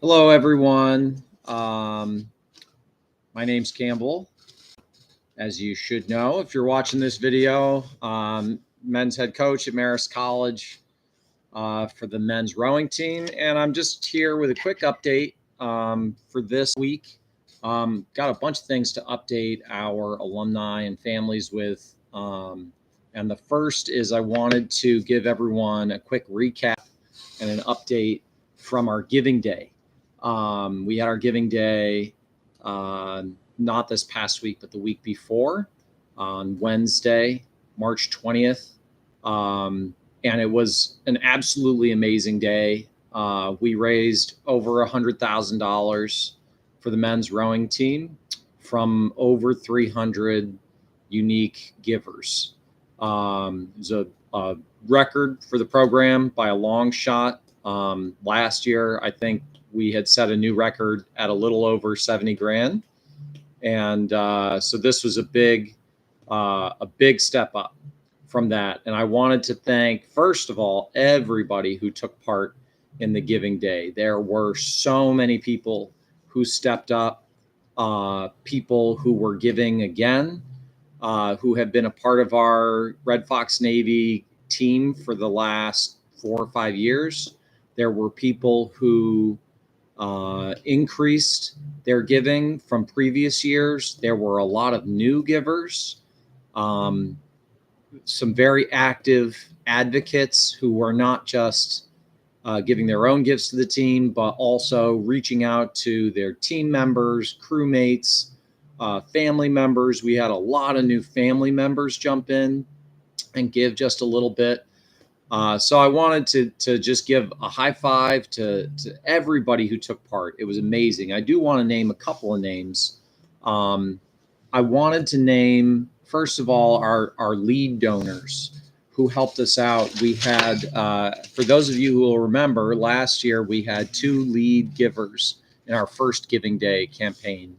Hello, everyone. My name's Campbell. As you should know, if you're watching this video, men's head coach at Marist College for the men's rowing team. And I'm just here with a quick update for this week. Got a bunch of things to update our alumni and families with. And the first is I wanted to give everyone a quick recap and an update from our Giving Day. We had our Giving Day not this past week, but the week before on Wednesday, March 20th. And it was an absolutely amazing day. We raised over $100,000 for the men's rowing team from over 300 unique givers. It was a record for the program by a long shot. Last year, I think we had set a new record at a little over 70 grand. And so this was a big step up from that. And I wanted to thank, first of all, everybody who took part in the Giving Day. There were so many people who stepped up, people who were giving again, who have been a part of our Red Fox Navy team for the last 4 or 5 years. There were people who increased their giving from previous years. There were a lot of new givers, some very active advocates who were not just giving their own gifts to the team, but also reaching out to their team members, crewmates, family members. We had a lot of new family members jump in and give just a little bit. So I wanted to just give a high five to everybody who took part. It was amazing. I do want to name a couple of names. I wanted to name, first of all, our lead donors who helped us out. We had, for those of you who will remember, last year we had 2 lead givers in our first Giving Day campaign.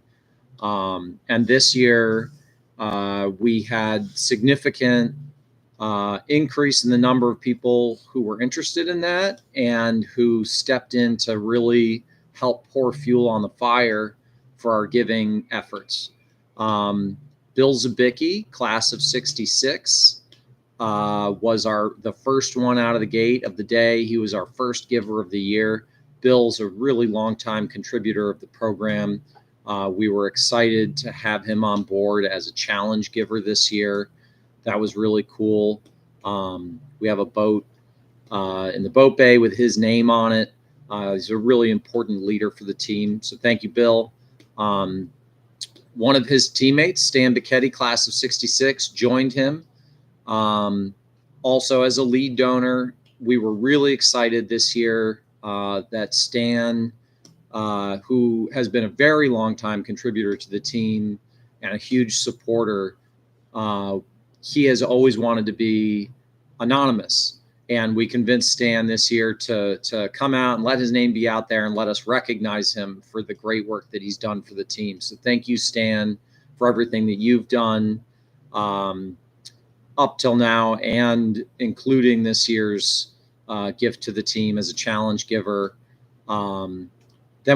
And this year we had significant increase in the number of people who were interested in that and who stepped in to really help pour fuel on the fire for our giving efforts. Bill Zabicki, class of 66, was the first one out of the gate of the day. He was our first giver of the year. Bill's a really long-time contributor of the program. We were excited to have him on board as a challenge giver this year. That was really cool. We have a boat in the boat bay with his name on it. He's a really important leader for the team. So thank you, Bill. One of his teammates, Stan Bicchetti, class of 66, joined him. Also as a lead donor. We were really excited this year that Stan, who has been a very long time contributor to the team and a huge supporter, he has always wanted to be anonymous. And we convinced Stan this year to come out and let his name be out there and let us recognize him for the great work that he's done for the team. So thank you, Stan, for everything that you've done up till now, and including this year's gift to the team as a challenge giver. Then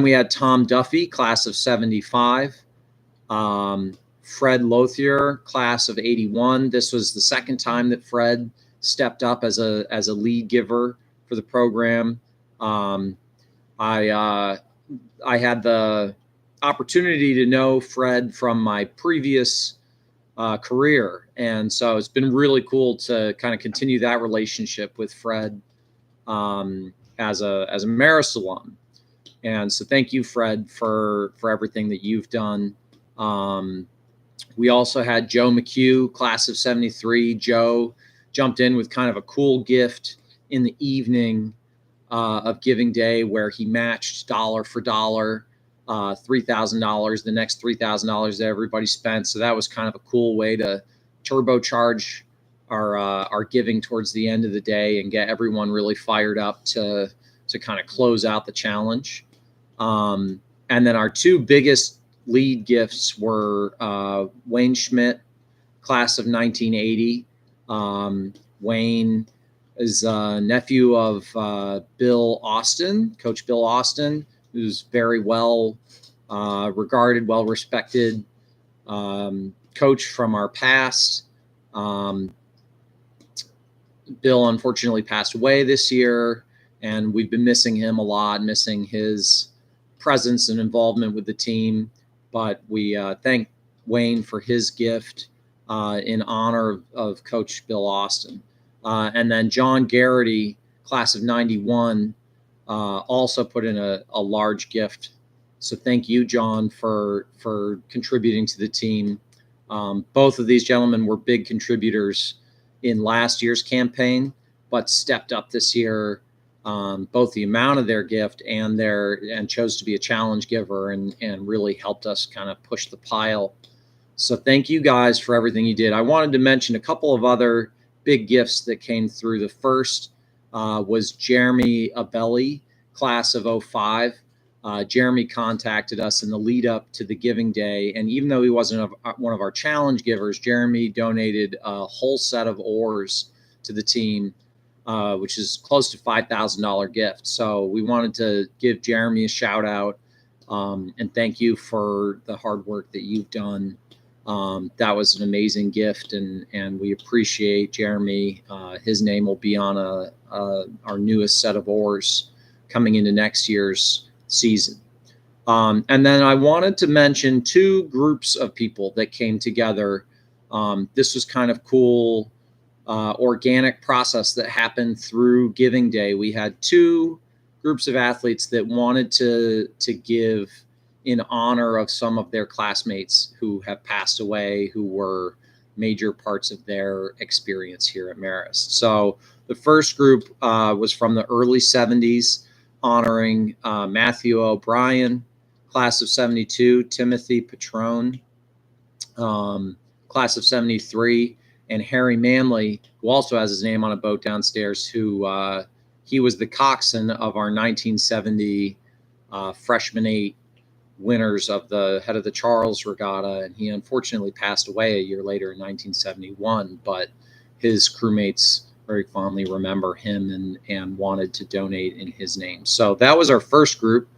we had Tom Duffy, class of 75. Fred Lothier, class of 81. This was the second time that Fred stepped up as a lead giver for the program. I had the opportunity to know Fred from my previous career, and so it's been really cool to kind of continue that relationship with Fred as a Marist alum. And so thank you, Fred, for everything that you've done. We also had Joe McHugh, class of 73. Joe jumped in with kind of a cool gift in the evening of Giving Day, where he matched dollar for dollar, $3,000, the next $3,000 that everybody spent. So that was kind of a cool way to turbocharge our giving towards the end of the day and get everyone really fired up to kind of close out the challenge. And then our 2 biggest lead gifts were Wayne Schmidt, class of 1980. Wayne is a nephew of Bill Austin, Coach Bill Austin, who's very well regarded, well respected coach from our past. Bill unfortunately passed away this year, and we've been missing him a lot, missing his presence and involvement with the team. But we thank Wayne for his gift in honor of Coach Bill Austin. And then John Garrity, class of 91, also put in a large gift. So thank you, John, for contributing to the team. Both of these gentlemen were big contributors in last year's campaign, but stepped up this year, both the amount of their gift and chose to be a challenge giver and really helped us kind of push the pile. So thank you guys for everything you did. I wanted to mention a couple of other big gifts that came through. The first was Jeremy Abelli, class of 05. Jeremy contacted us in the lead up to the Giving Day. And even though he wasn't one of our challenge givers, Jeremy donated a whole set of oars to the team, which is close to $5,000 gift. So we wanted to give Jeremy a shout out and thank you for the hard work that you've done. That was an amazing gift, and we appreciate Jeremy. His name will be on our newest set of oars coming into next year's season. And then I wanted to mention two groups of people that came together. This was kind of cool, organic process that happened through Giving Day. We had two groups of athletes that wanted to give in honor of some of their classmates who have passed away, who were major parts of their experience here at Marist. So the first group was from the early 70s, honoring Matthew O'Brien, class of 72, Timothy Patrone, class of 73, and Harry Manley, who also has his name on a boat downstairs, who he was the coxswain of our 1970 freshman 8 winners of the Head of the Charles Regatta, and he unfortunately passed away a year later in 1971, but his crewmates very fondly remember him and wanted to donate in his name. So that was our first group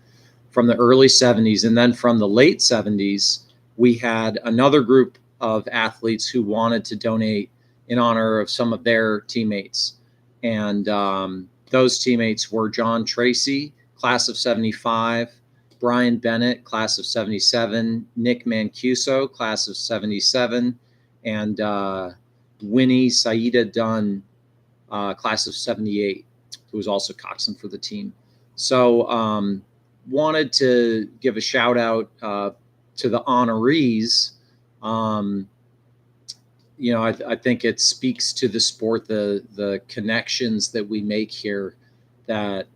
from the early 70s. And then from the late 70s, we had another group of athletes who wanted to donate in honor of some of their teammates. And those teammates were John Tracy, class of 75, Brian Bennett, class of 77, Nick Mancuso, class of 77, and Winnie Saida Dunn, class of 78, who was also coxswain for the team. So wanted to give a shout out to the honorees. I think it speaks to the sport, the connections that we make here, that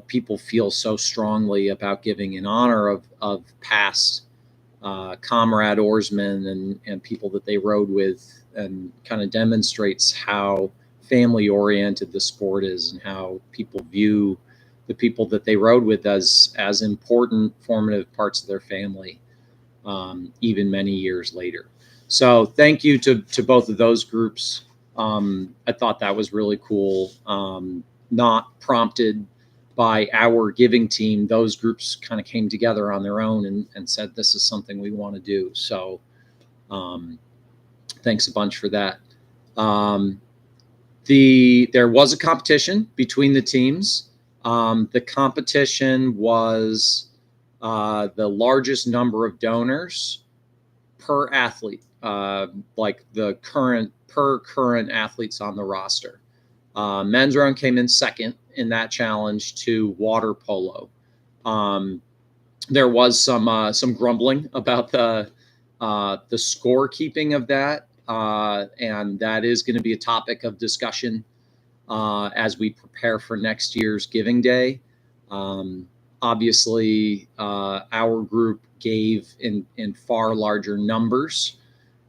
people feel so strongly about giving in honor of past comrade oarsmen and people that they rowed with, and kind of demonstrates how family oriented the sport is and how people view the people that they rowed with as important formative parts of their family, even many years later. So thank you to both of those groups. I thought that was really cool. Not prompted by our giving team, those groups kind of came together on their own and said, this is something we want to do. So thanks a bunch for that. There was a competition between the teams. The competition was the largest number of donors per athlete, like the current athletes on the roster. Men's rowing came in second in that challenge to water polo. There was some grumbling about the scorekeeping of that, and that is going to be a topic of discussion as we prepare for next year's Giving Day. Obviously, our group gave in far larger numbers,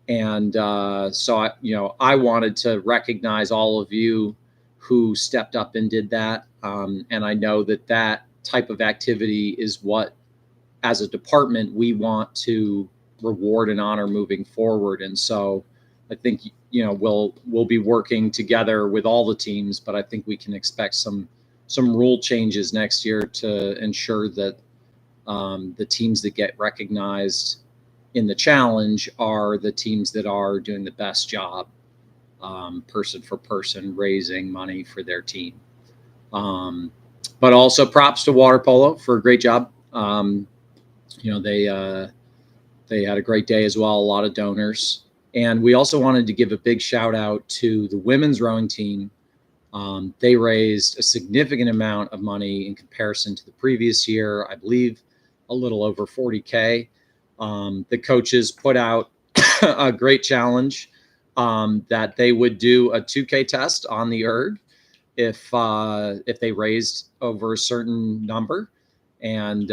and so I wanted to recognize all of you who stepped up and did that, and I know that type of activity is what, as a department, we want to reward and honor moving forward. And so I think we'll be working together with all the teams, but I think we can expect some some rule changes next year to ensure that the teams that get recognized in the challenge are the teams that are doing the best job, person for person, raising money for their team. But also props to water polo for a great job. They had a great day as well, a lot of donors. And we also wanted to give a big shout out to the women's rowing team. They raised a significant amount of money in comparison to the previous year, I believe a little over 40K. The coaches put out a great challenge that they would do a 2K test on the erg if they raised over a certain number. And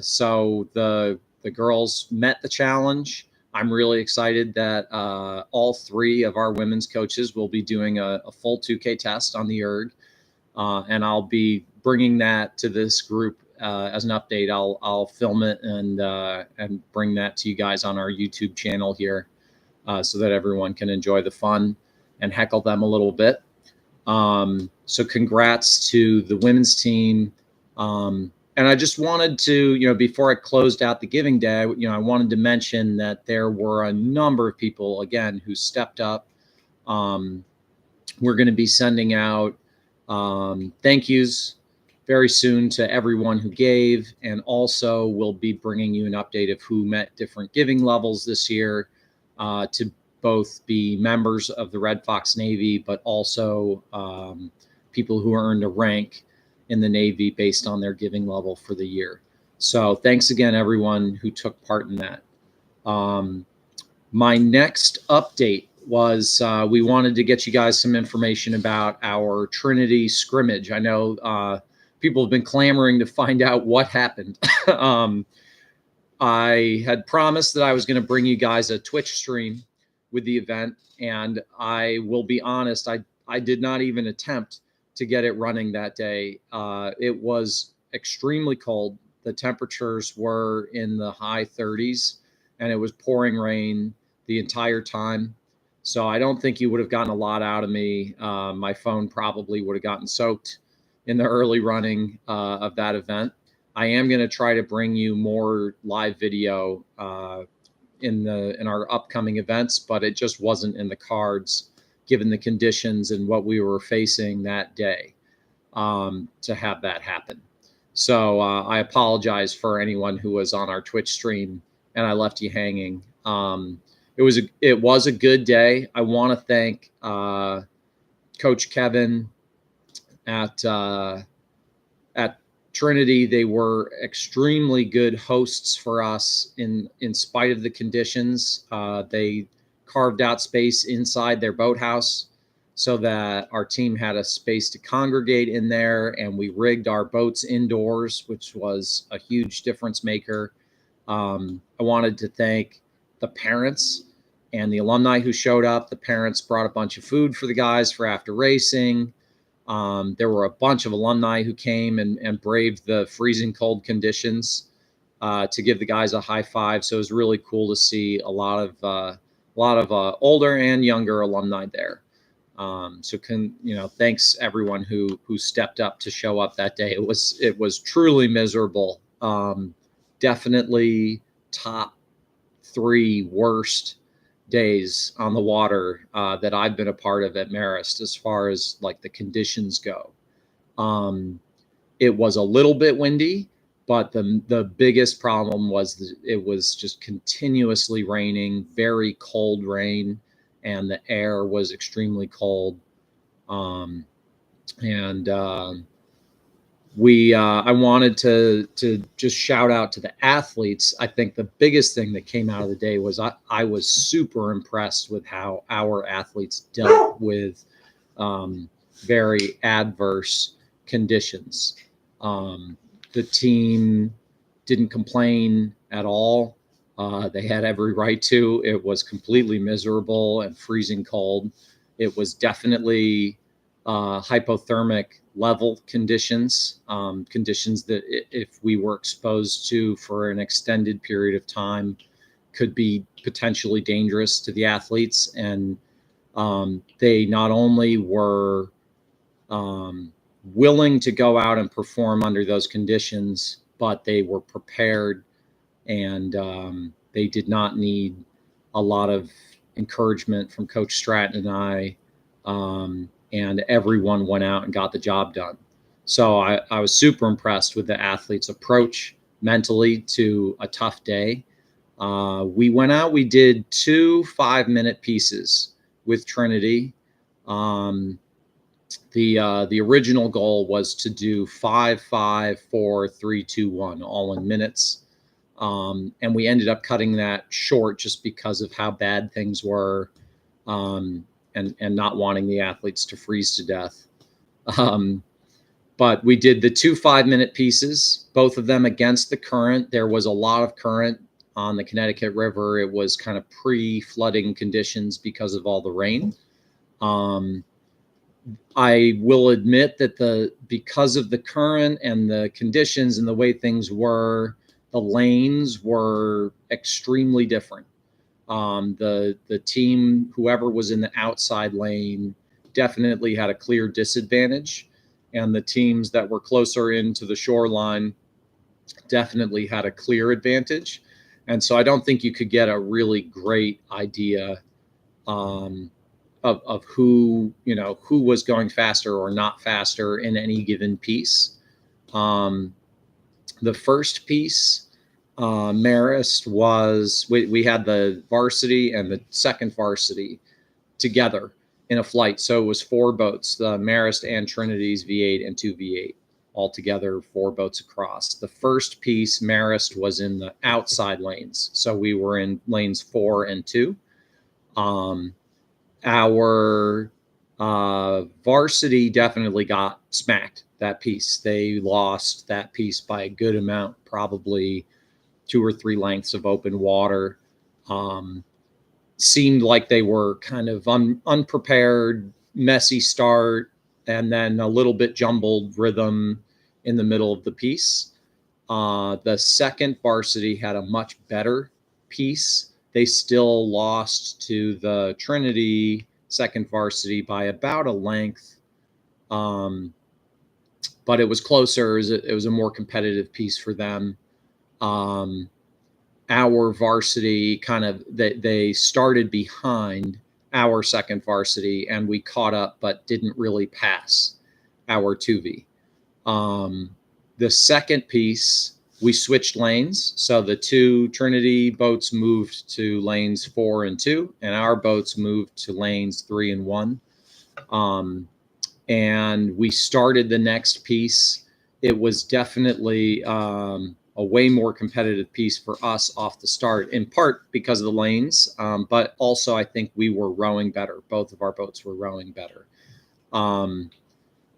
so the girls met the challenge. I'm really excited that all three of our women's coaches will be doing a full 2K test on the erg. And I'll be bringing that to this group as an update. I'll film it and bring that to you guys on our YouTube channel here so that everyone can enjoy the fun and heckle them a little bit. So congrats to the women's team. And I just wanted to, before I closed out the giving day, I wanted to mention that there were a number of people, again, who stepped up. We're going to be sending out thank yous very soon to everyone who gave. And also we'll be bringing you an update of who met different giving levels this year to both be members of the Red Fox Navy, but also people who earned a rank in the Navy based on their giving level for the year. So thanks again, everyone who took part in that. My next update was we wanted to get you guys some information about our Trinity Scrimmage. I know people have been clamoring to find out what happened. I had promised that I was going to bring you guys a Twitch stream with the event, and I will be honest, I did not even attempt to get it running that day. It was extremely cold. The temperatures were in the high 30s, and it was pouring rain the entire time. So I don't think you would have gotten a lot out of me. My phone probably would have gotten soaked in the early running of that event. I am going to try to bring you more live video in our upcoming events, but it just wasn't in the cards given the conditions and what we were facing that day to have that happen. So I apologize for anyone who was on our Twitch stream and I left you hanging. It was a good day. I want to thank Coach Kevin at Trinity. They were extremely good hosts for us in spite of the conditions. They carved out space inside their boathouse so that our team had a space to congregate in there, and we rigged our boats indoors, which was a huge difference maker. I wanted to thank the parents and the alumni who showed up. The parents brought a bunch of food for the guys for after racing. There were a bunch of alumni who came and braved the freezing cold conditions to give the guys a high five. So it was really cool to see a lot of older and younger alumni there. Thanks everyone who stepped up to show up that day. It was truly miserable. Definitely top 3 worst days on the water that I've been a part of at Marist as far as like the conditions go. It was a little bit windy, but the biggest problem was it was just continuously raining, very cold rain, and the air was extremely cold. I wanted to just shout out to the athletes. I think the biggest thing that came out of the day was I was super impressed with how our athletes dealt with very adverse conditions. The team didn't complain at all. They had every right to. It was completely miserable and freezing cold. It was definitely hypothermic level conditions, conditions that if we were exposed to for an extended period of time could be potentially dangerous to the athletes. And they not only were willing to go out and perform under those conditions, but they were prepared, and they did not need a lot of encouragement from Coach Stratton and I, and everyone went out and got the job done. So I was super impressed with the athletes' approach mentally to a tough day. We went out, we did 2 5-minute pieces with Trinity. The original goal was to do 5, 5, 4, 3, 2, 1, all in minutes. And we ended up cutting that short just because of how bad things were, and not wanting the athletes to freeze to death. But we did the 2 5-minute pieces, both of them against the current. There was a lot of current on the Connecticut River. It was kind of pre-flooding conditions because of all the rain. I will admit that because of the current and the conditions and the way things were, the lanes were extremely different. The team, whoever was in the outside lane, definitely had a clear disadvantage, and the teams that were closer into the shoreline definitely had a clear advantage. And so I don't think you could get a really great idea of who was going faster or not faster in any given piece. The first piece, Marist, was we had the varsity and the second varsity together in a flight. So it was 4 boats, the Marist and Trinity's V8 and 2 V8, all together, 4 boats across. The first piece, Marist, was in the outside lanes. So we were in lanes 4 and 2. Our varsity definitely got smacked that piece. They lost that piece by a good amount, probably 2 or 3 lengths of open water. Seemed like they were kind of unprepared, messy start, and then a little bit jumbled rhythm in the middle of the piece. The second varsity had a much better piece. They still lost to the Trinity second varsity by about a length, but it was closer. It was a more competitive piece for them. Our varsity they started behind our second varsity, and we caught up but didn't really pass our 2V. The second piece, we switched lanes. So the 2 Trinity boats moved to lanes 4 and 2, and our boats moved to lanes 3 and 1. And we started the next piece. It was definitely a way more competitive piece for us off the start, in part because of the lanes, but also I think we were rowing better. Both of our boats were rowing better.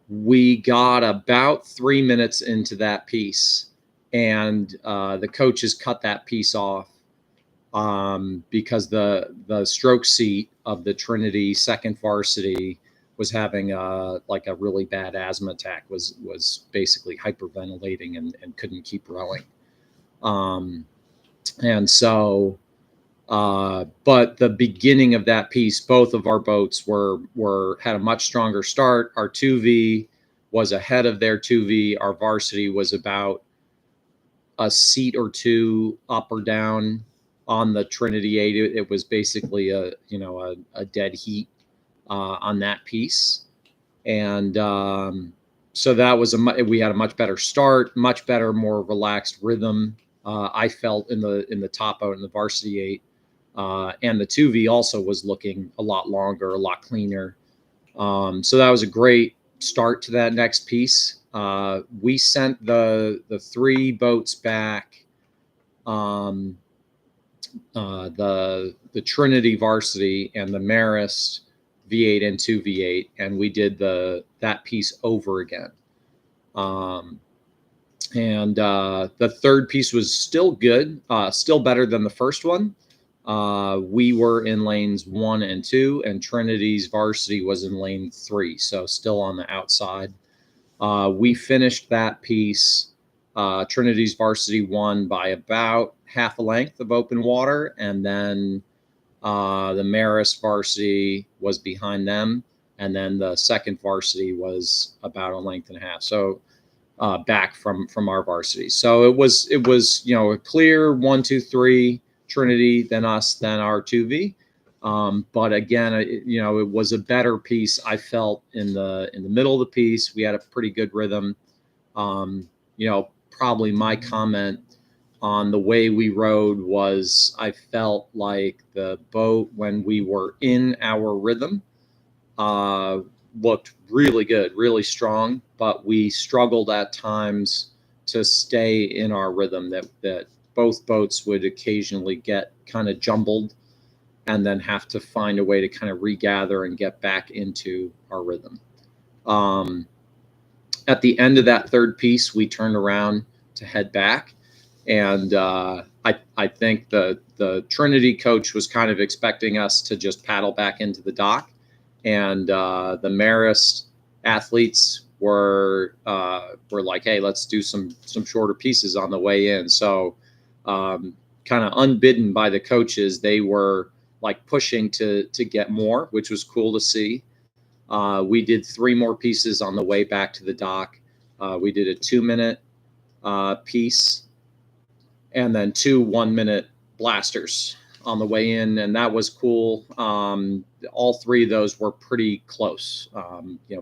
We got about 3 minutes into that piece, and the coaches cut that piece off because the stroke seat of the Trinity second varsity was having a really bad asthma attack, was basically hyperventilating and couldn't keep rowing. And so, but the beginning of that piece, both of our boats had a much stronger start. Our 2V was ahead of their 2V. Our varsity was about a seat or 2 up or down on the Trinity 8. It was basically a dead heat on that piece. And so that was we had a much better start, much better, more relaxed rhythm. I felt in the top out in the varsity 8, and the 2V also was looking a lot longer, a lot cleaner. So that was a great start to that next piece. We sent the 3 boats back. The Trinity varsity and the Marist V8 and 2 V8, and we did that piece over again. And the third piece was still good, still better than the first one. We were in lanes 1 and 2, and Trinity's varsity was in lane 3, so still on the outside. We finished that piece. Trinity's varsity won by about half a length of open water, and then the Marist varsity was behind them, and then the second varsity was about a length and a half. So back from our varsity. So it was a clear 1, 2, 3 Trinity, then us, then our 2V. But again, it was a better piece. I felt in the middle of the piece, we had a pretty good rhythm. Probably my comment on the way we rode was I felt like the boat, when we were in our rhythm, looked really good, really strong, but we struggled at times to stay in our rhythm, that both boats would occasionally get kind of jumbled and then have to find a way to kind of regather and get back into our rhythm. At the end of that third piece, we turned around to head back. And I think the Trinity coach was kind of expecting us to just paddle back into the dock. And the Marist athletes were like, hey, let's do some shorter pieces on the way in. So kind of unbidden by the coaches, they were like pushing to get more, which was cool to see. We did 3 more pieces on the way back to the dock. We did a 2-minute piece and then 2 1-minute blasters on the way in, and that was cool. All 3 of those were pretty close,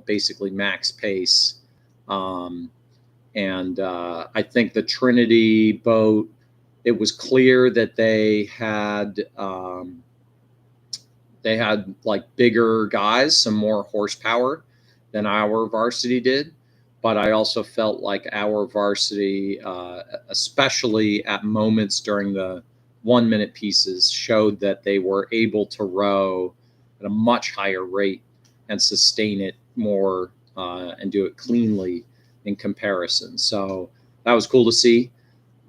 basically max pace. And I think the Trinity boat, it was clear that they had like bigger guys, some more horsepower than our varsity did. But I also felt like our varsity, especially at moments during the 1-minute pieces, showed that they were able to row at a much higher rate and sustain it more and do it cleanly in comparison. So that was cool to see.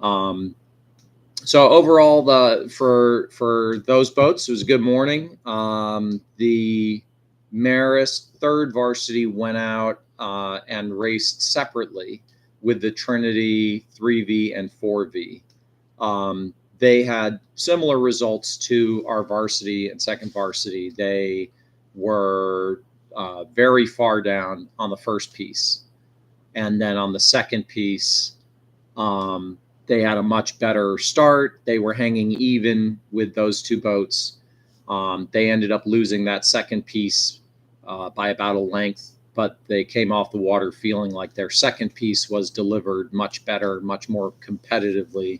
So overall, for those boats, it was a good morning. The Marist third varsity went out and raced separately with the Trinity 3V and 4V. They had similar results to our varsity and second varsity. They were very far down on the first piece. And then on the second piece, they had a much better start. They were hanging even with those 2 boats. They ended up losing that second piece by about a length, but they came off the water feeling like their second piece was delivered much better, much more competitively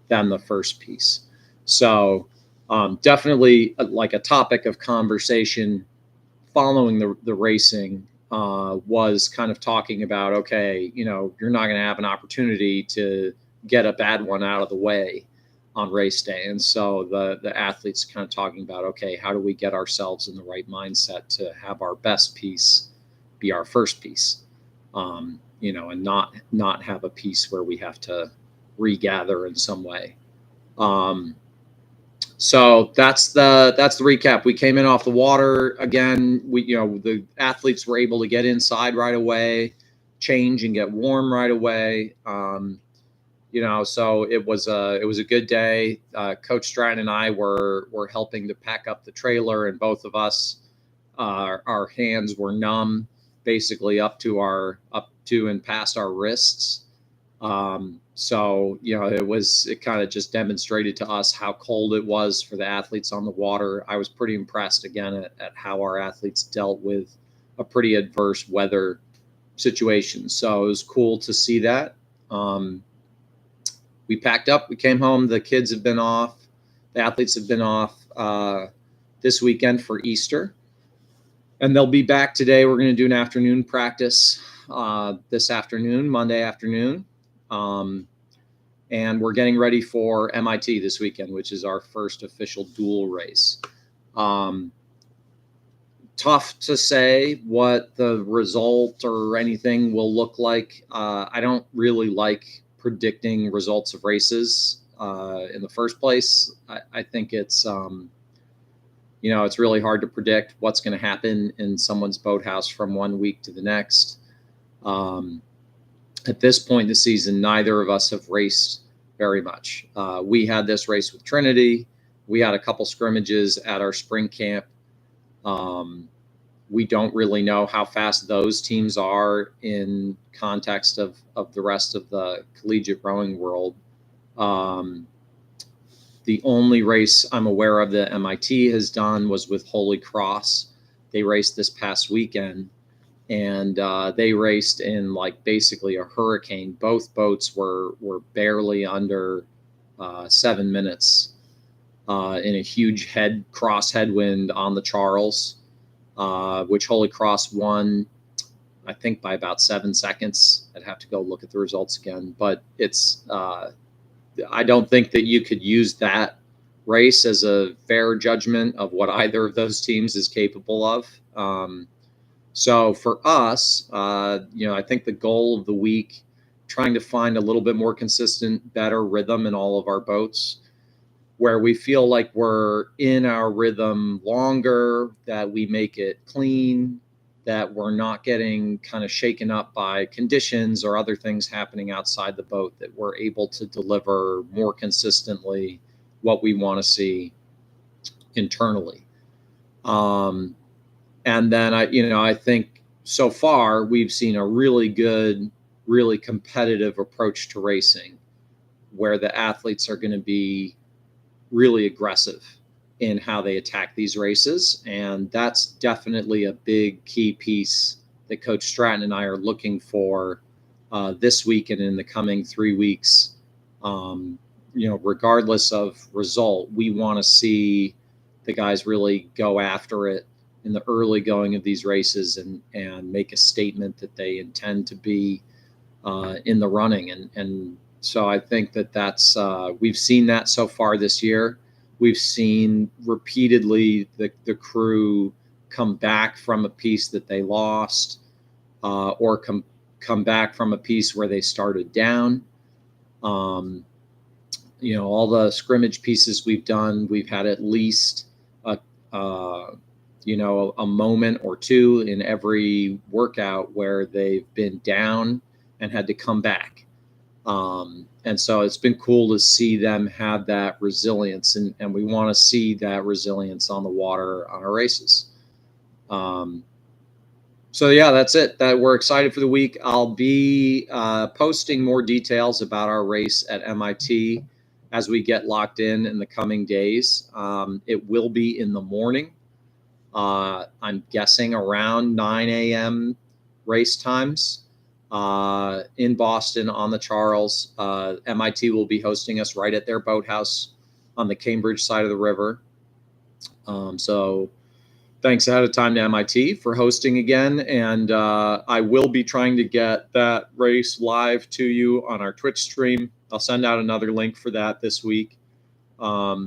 than the first piece. So definitely like a topic of conversation following the racing was kind of talking about, okay, you're not going to have an opportunity to get a bad one out of the way on race day. And so the athletes kind of talking about, okay, how do we get ourselves in the right mindset to have our best piece be our first piece, and not have a piece where we have to regather in some way. So that's the recap. We came in off the water again. The athletes were able to get inside right away, change and get warm right away. So it was a good day. Coach Stratton and I were helping to pack up the trailer, and both of us, our hands were numb, basically up to and past our wrists. It kind of just demonstrated to us how cold it was for the athletes on the water. I was pretty impressed again at how our athletes dealt with a pretty adverse weather situation. So it was cool to see that. We packed up, we came home. The kids have been off. The athletes have been off this weekend for Easter. And they'll be back today. We're going to do an afternoon practice this afternoon, Monday afternoon. And we're getting ready for MIT this weekend, which is our first official dual race. Tough to say what the result or anything will look like. I don't really like predicting results of races in the first place. I think it's it's really hard to predict what's going to happen in someone's boathouse from one week to the next. At this point in the season, neither of us have raced very much. We had this race with Trinity. We had a couple scrimmages at our spring camp. We don't really know how fast those teams are in context of the rest of the collegiate rowing world. The only race I'm aware of that MIT has done was with Holy Cross. They raced this past weekend, and they raced in like basically a hurricane. Both boats were barely under 7 minutes in a huge cross headwind on the Charles, which Holy Cross won, I think, by about 7 seconds. I'd have to go look at the results again, but it's I don't think that you could use that race as a fair judgment of what either of those teams is capable of. So for us, I think the goal of the week, trying to find a little bit more consistent, better rhythm in all of our boats, where we feel like we're in our rhythm longer, that we make it clean, that we're not getting kind of shaken up by conditions or other things happening outside the boat, that we're able to deliver more consistently what we want to see internally. And then I think so far we've seen a really good, really competitive approach to racing, where the athletes are going to be really aggressive in how they attack these races. And that's definitely a big key piece that Coach Stratton and I are looking for this week and in the coming 3 weeks. Regardless of result, we want to see the guys really go after it in the early going of these races and make a statement that they intend to be in the running. And so I think that's we've seen that so far this year. We've seen repeatedly the crew come back from a piece that they lost, or come back from a piece where they started down. All the scrimmage pieces we've done, we've had at least a moment or two in every workout where they've been down and had to come back. And so it's been cool to see them have that resilience, and we want to see that resilience on the water on our races. So yeah, that's it. That we're excited for the week. I'll be posting more details about our race at MIT as we get locked in the coming days. It will be in the morning. I'm guessing around 9 a.m. race times. In Boston on the Charles. MIT will be hosting us right at their boathouse on the Cambridge side of the river. So thanks ahead of time to MIT for hosting again. And I will be trying to get that race live to you on our Twitch stream. I'll send out another link for that this week. Hopefully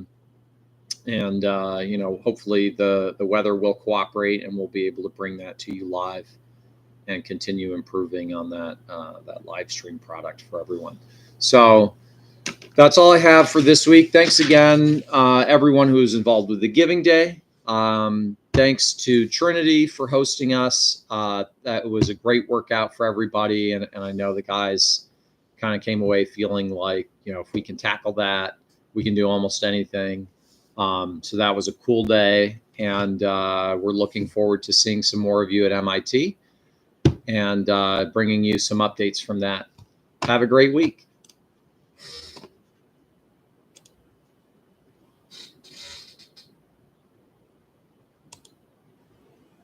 the weather will cooperate and we'll be able to bring that to you live and continue improving on that live stream product for everyone. So that's all I have for this week. Thanks again, everyone who is involved with the Giving Day. Thanks to Trinity for hosting us. That was a great workout for everybody, and I know the guys kind of came away feeling like, if we can tackle that, we can do almost anything. So that was a cool day, and we're looking forward to seeing some more of you at MIT and bringing you some updates from that. Have a great week.